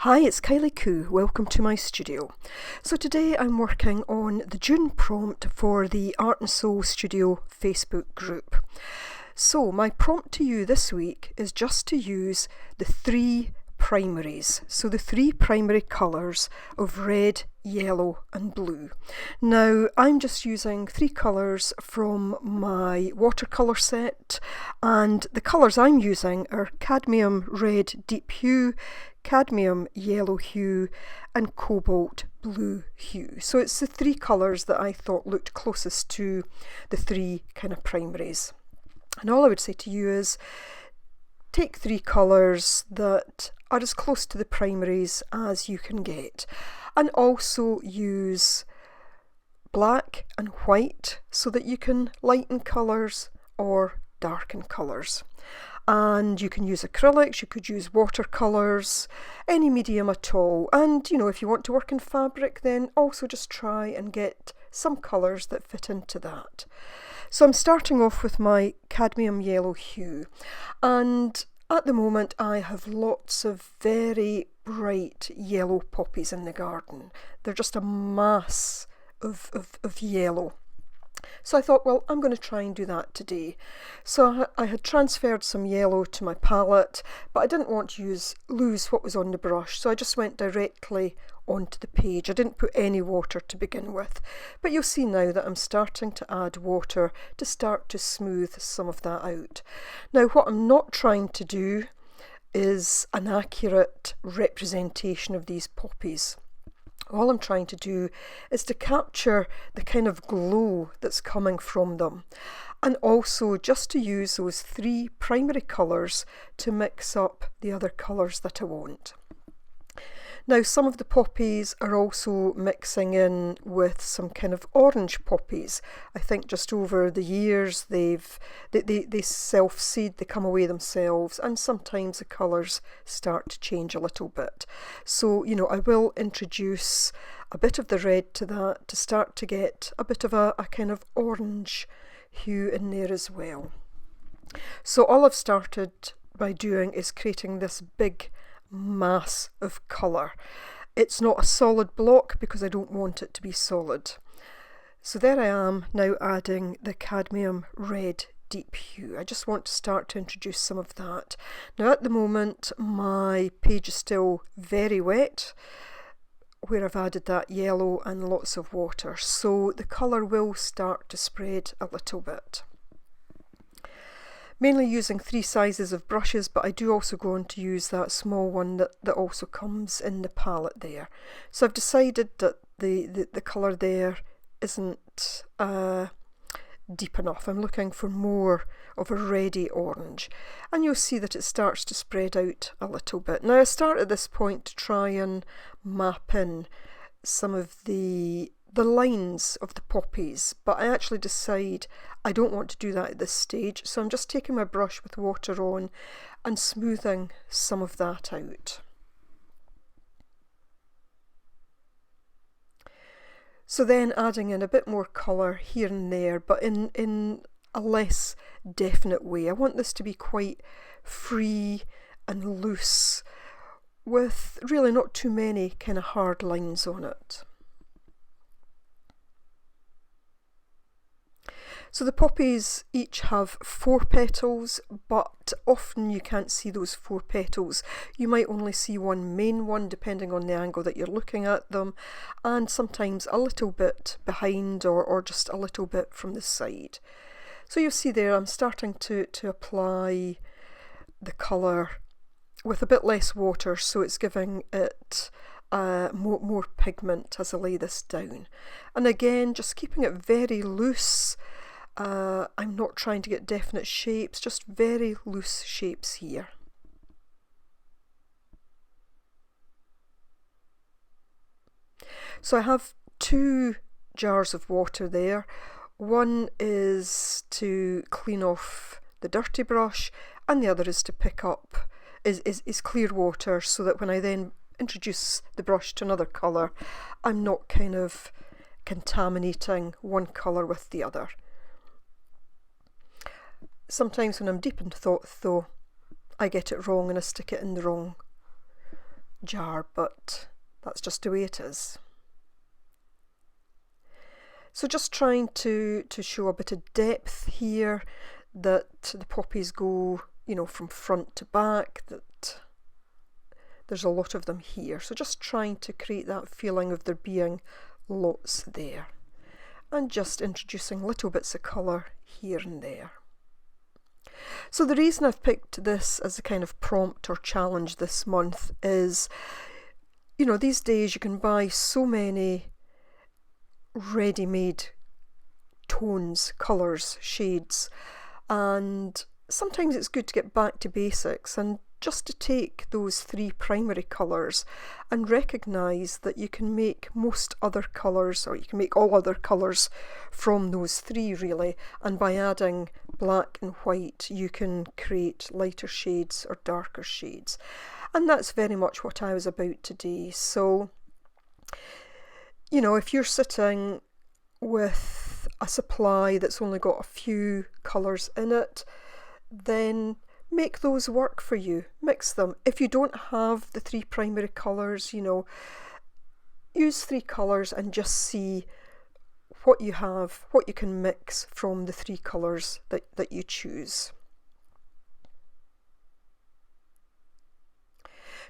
Hi, it's Kylie Coo. Welcome to my studio. So today I'm working on the June prompt for the Art and Soul Studio Facebook group. So my prompt to you this week is just to use the three primaries. So the three primary colours of red, yellow and blue. Now I'm just using three colours from my watercolour set, and the colours I'm using are cadmium red deep hue, cadmium yellow hue and cobalt blue hue. So it's the three colours that I thought looked closest to the three kind of primaries. And all I would say to you is take three colours that are as close to the primaries as you can get, and also use black and white so that you can lighten colours or darken colours. And you can use acrylics, you could use watercolours, any medium at all. And if you want to work in fabric, then also just try and get some colours that fit into that. So I'm starting off with my cadmium yellow hue, and at the moment I have lots of very bright yellow poppies in the garden. They're just a mass of yellow. So I thought, well, I'm going to try and do that today. So I had transferred some yellow to my palette, but I didn't want to lose what was on the brush, so I just went directly onto the page. I didn't put any water to begin with, but you'll see now that I'm starting to add water to start to smooth some of that out. Now what I'm not trying to do is an accurate representation of these poppies. All I'm trying to do is to capture the kind of glow that's coming from them, and also just to use those three primary colours to mix up the other colours that I want. Now some of the poppies are also mixing in with some kind of orange poppies. I think just over the years they self-seed, they come away themselves, and sometimes the colours start to change a little bit. So I will introduce a bit of the red to that to start to get a bit of a kind of orange hue in there as well. So all I've started by doing is creating this big mass of colour. It's not a solid block because I don't want it to be solid. So there I am now adding the cadmium red deep hue. I just want to start to introduce some of that. Now at the moment my page is still very wet where I've added that yellow and lots of water, so the colour will start to spread a little bit. Mainly using three sizes of brushes, but I do also go on to use that small one that also comes in the palette there. So I've decided that the colour there isn't deep enough. I'm looking for more of a reddy orange, and you'll see that it starts to spread out a little bit. Now I start at this point to try and map in some of the lines of the poppies, but I actually decide I don't want to do that at this stage, so I'm just taking my brush with water on and smoothing some of that out. So then adding in a bit more colour here and there, but in a less definite way. I want this to be quite free and loose, with really not too many kind of hard lines on it. So the poppies each have 4 petals, but often you can't see those 4 petals. You might only see one main one depending on the angle that you're looking at them, and sometimes a little bit behind or just a little bit from the side. So you'll see there I'm starting to apply the colour with a bit less water, so it's giving it more pigment as I lay this down. And again, just keeping it very loose. I'm not trying to get definite shapes, just very loose shapes here. So I have 2 jars of water there. One is to clean off the dirty brush, and the other is to pick up is clear water, so that when I then introduce the brush to another colour, I'm not kind of contaminating one colour with the other. Sometimes when I'm deep in thought though, I get it wrong and I stick it in the jar, but that's just the way it is. So just trying to show a bit of depth here, that the poppies go, you know, from front to back, that there's a lot of them here. So just trying to create that feeling of there being lots there. And just introducing little bits of colour here and there. So the reason I've picked this as a kind of prompt or challenge this month is, you know, these days you can buy so many ready-made tones, colours, shades, and sometimes it's good to get back to basics and just to take those 3 primary colours and recognise that you can make most other colours, or you can make all other colours from those 3 really, and by adding black and white you can create lighter shades or darker shades. And that's very much what I was about today. So, you know, if you're sitting with a supply that's only got a few colours in it, then make those work for you. Mix them. If you don't have the 3 primary colours, you know, use 3 colours and just see what you have, what you can mix from the 3 colours that you choose.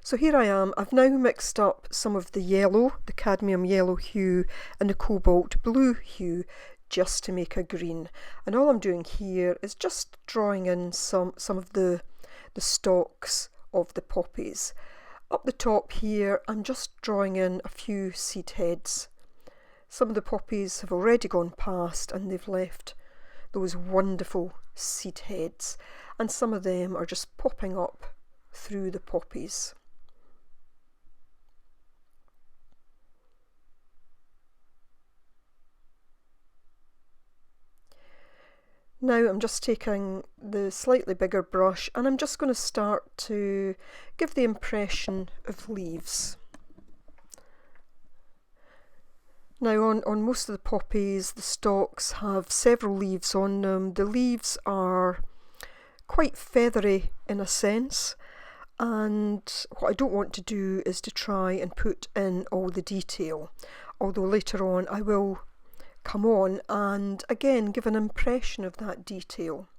So here I am. I've now mixed up some of the yellow, the cadmium yellow hue, and the cobalt blue hue, just to make a green. And all I'm doing here is just drawing in some of the stalks of the poppies. Up the top here, I'm just drawing in a few seed heads. Some of the poppies have already gone past and they've left those wonderful seed heads, and some of them are just popping up through the poppies. Now I'm just taking the slightly bigger brush and I'm just going to start to give the impression of leaves. Now on most of the poppies, the stalks have several leaves on them. The leaves are quite feathery in a sense, and what I don't want to do is to try and put in all the detail, although later on I will come on and again give an impression of that detail.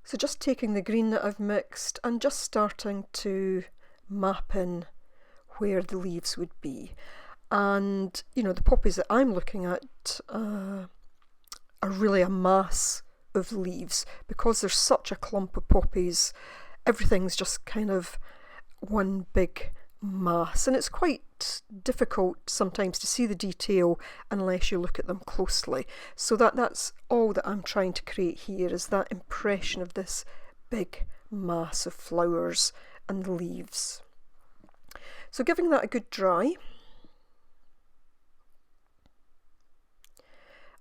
So just taking the green that I've mixed and just starting to map in where the leaves would be. And you know, the poppies that I'm looking at are really a mass of leaves. Because there's such a clump of poppies, everything's just kind of one big mass, and it's quite difficult sometimes to see the detail unless you look at them closely. So that's all that I'm trying to create here, is that impression of this big mass of flowers and leaves. So giving that a good dry,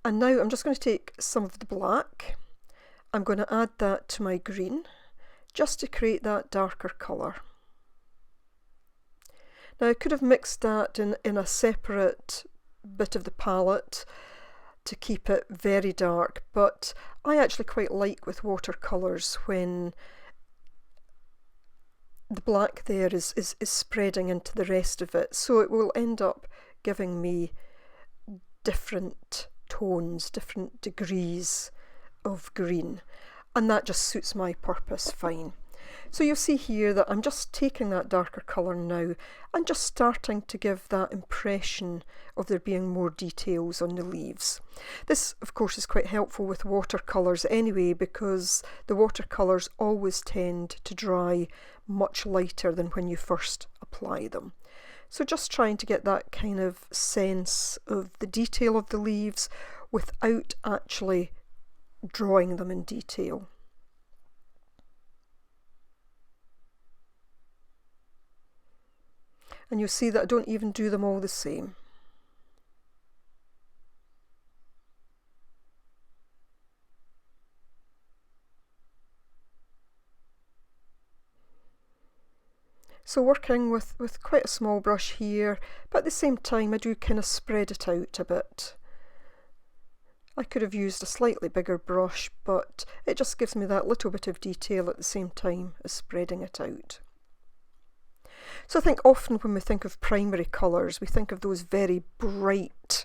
and now I'm just going to take some of the black, I'm going to add that to my green just to create that darker colour. Now I could have mixed that in a separate bit of the palette to keep it very dark, but I actually quite like with watercolours when the black there is spreading into the rest of it, so it will end up giving me different tones, different degrees of green, and that just suits my purpose fine. So you'll see here that I'm just taking that darker colour now and just starting to give that impression of there being more details on the leaves. This of course is quite helpful with watercolours anyway, because the watercolours always tend to dry much lighter than when you first apply them. So just trying to get that kind of sense of the detail of the leaves without actually drawing them in detail. And you'll see that I don't even do them all the same. So working with quite a small brush here, but at the same time I do kind of spread it out a bit. I could have used a slightly bigger brush, but it just gives me that little bit of detail at the same time as spreading it out. So I think often when we think of primary colours, we think of those very bright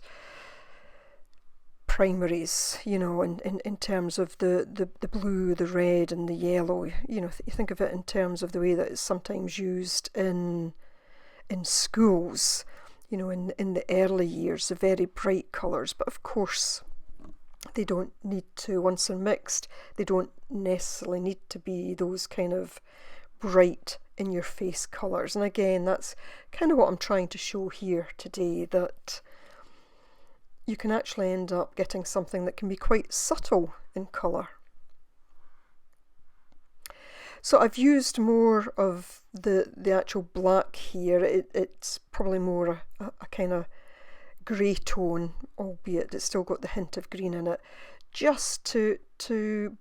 primaries, you know, in terms of the blue, the red and the yellow. You know, you think of it in terms of the way that it's sometimes used in schools, you know, in the early years, the very bright colours. But of course, they don't need to, once they're mixed, they don't necessarily need to be those kind of bright in your face colours. And again, that's kind of what I'm trying to show here today, that you can actually end up getting something that can be quite subtle in colour. So I've used more of the actual black here. It's probably more a kind of grey tone, albeit it's still got the hint of green in it, just to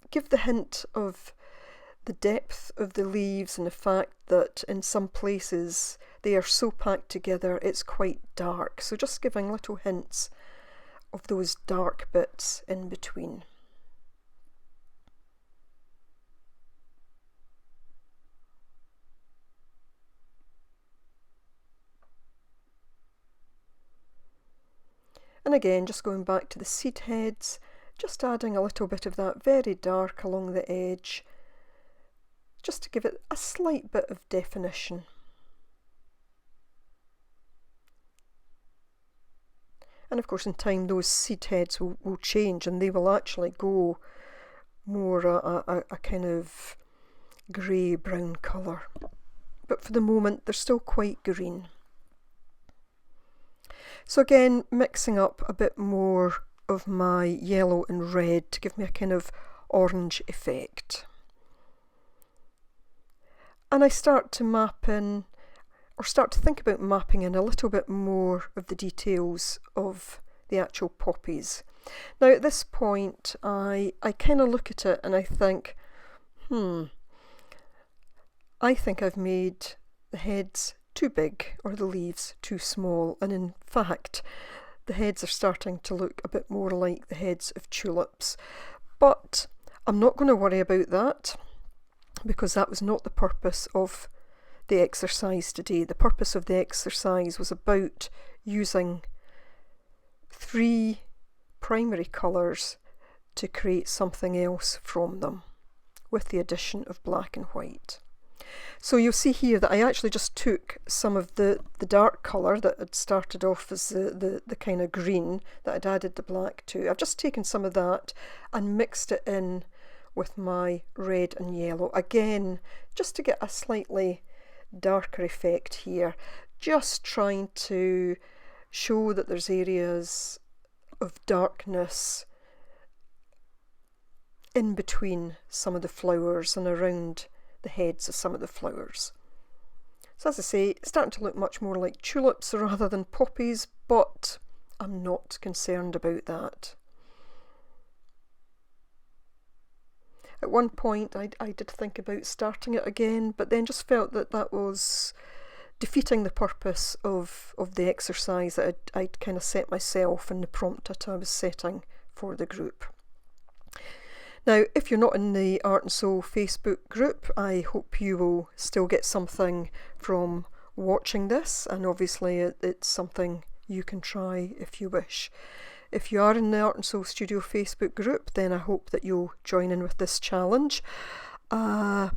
give the hint of the depth of the leaves and the fact that in some places they are so packed together it's quite dark. So just giving little hints of those dark bits in between. And again, just going back to the seed heads, just adding a little bit of that very dark along the edge, just to give it a slight bit of definition. And of course in time those seed heads will change and they will actually go more a kind of grey brown colour. But for the moment they're still quite green. So again, mixing up a bit more of my yellow and red to give me a kind of orange effect. And I start to map in, or start to think about mapping in a little bit more of the details of the actual poppies. Now at this point I kind of look at it and I think, I think I've made the heads too big or the leaves too small, and in fact the heads are starting to look a bit more like the heads of tulips. But I'm not going to worry about that, because that was not the purpose of the exercise today. The purpose of the exercise was about using 3 primary colours to create something else from them, with the addition of black and white. So you'll see here that I actually just took some of the dark colour that had started off as the kind of green that I'd added the black to. I've just taken some of that and mixed it in with my red and yellow. Again, just to get a slightly darker effect here, just trying to show that there's areas of darkness in between some of the flowers and around the heads of some of the flowers. So as I say, it's starting to look much more like tulips rather than poppies, but I'm not concerned about that. At one point I did think about starting it again, but then just felt that that was defeating the purpose of the exercise that I'd kind of set myself in the prompt that I was setting for the group. Now, if you're not in the Art and Soul Facebook group, I hope you will still get something from watching this, and obviously it's something you can try if you wish. If you are in the Art and Soul Studio Facebook group, then I hope that you'll join in with this challenge. At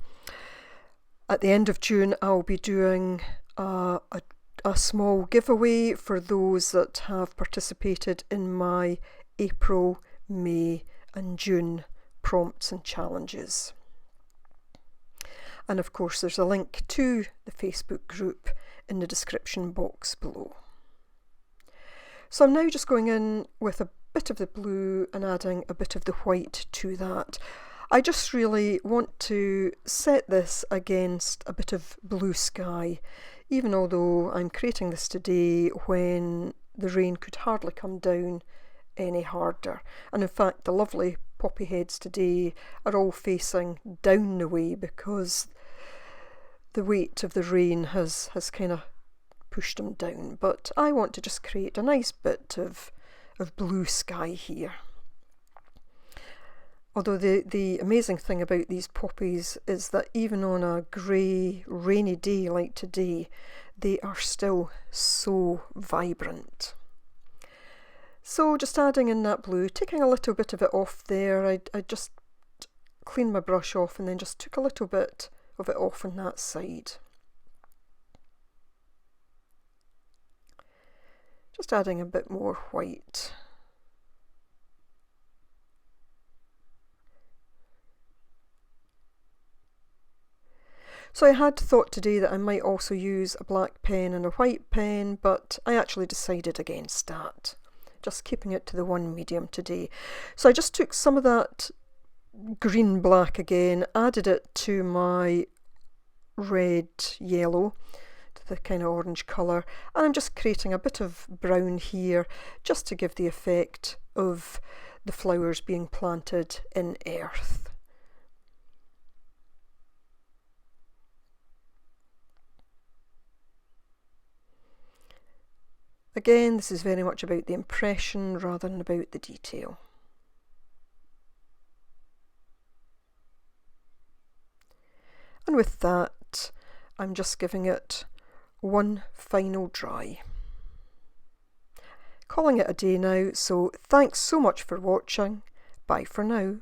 the end of June, I'll be doing a small giveaway for those that have participated in my April, May and June prompts and challenges. And of course there's a link to the Facebook group in the description box below. So I'm now just going in with a bit of the blue and adding a bit of the white to that. I just really want to set this against a bit of blue sky, even although I'm creating this today when the rain could hardly come down any harder. And in fact the lovely poppy heads today are all facing down the way because the weight of the rain has kind of pushed them down. But I want to just create a nice bit of of blue sky here. Although the amazing thing about these poppies is that even on a grey, rainy day like today, they are still so vibrant. So just adding in that blue, taking a little bit of it off there. I just cleaned my brush off and then just took a little bit of it off on that side. Just adding a bit more white. So I had thought today that I might also use a black pen and a white pen, but I actually decided against that. Just keeping it to the one medium today. So I just took some of that green black again, added it to my red yellow, to the kind of orange colour, and I'm just creating a bit of brown here just to give the effect of the flowers being planted in earth. Again, this is very much about the impression rather than about the detail. And with that, I'm just giving it one final dry. Calling it a day now, so thanks so much for watching. Bye for now.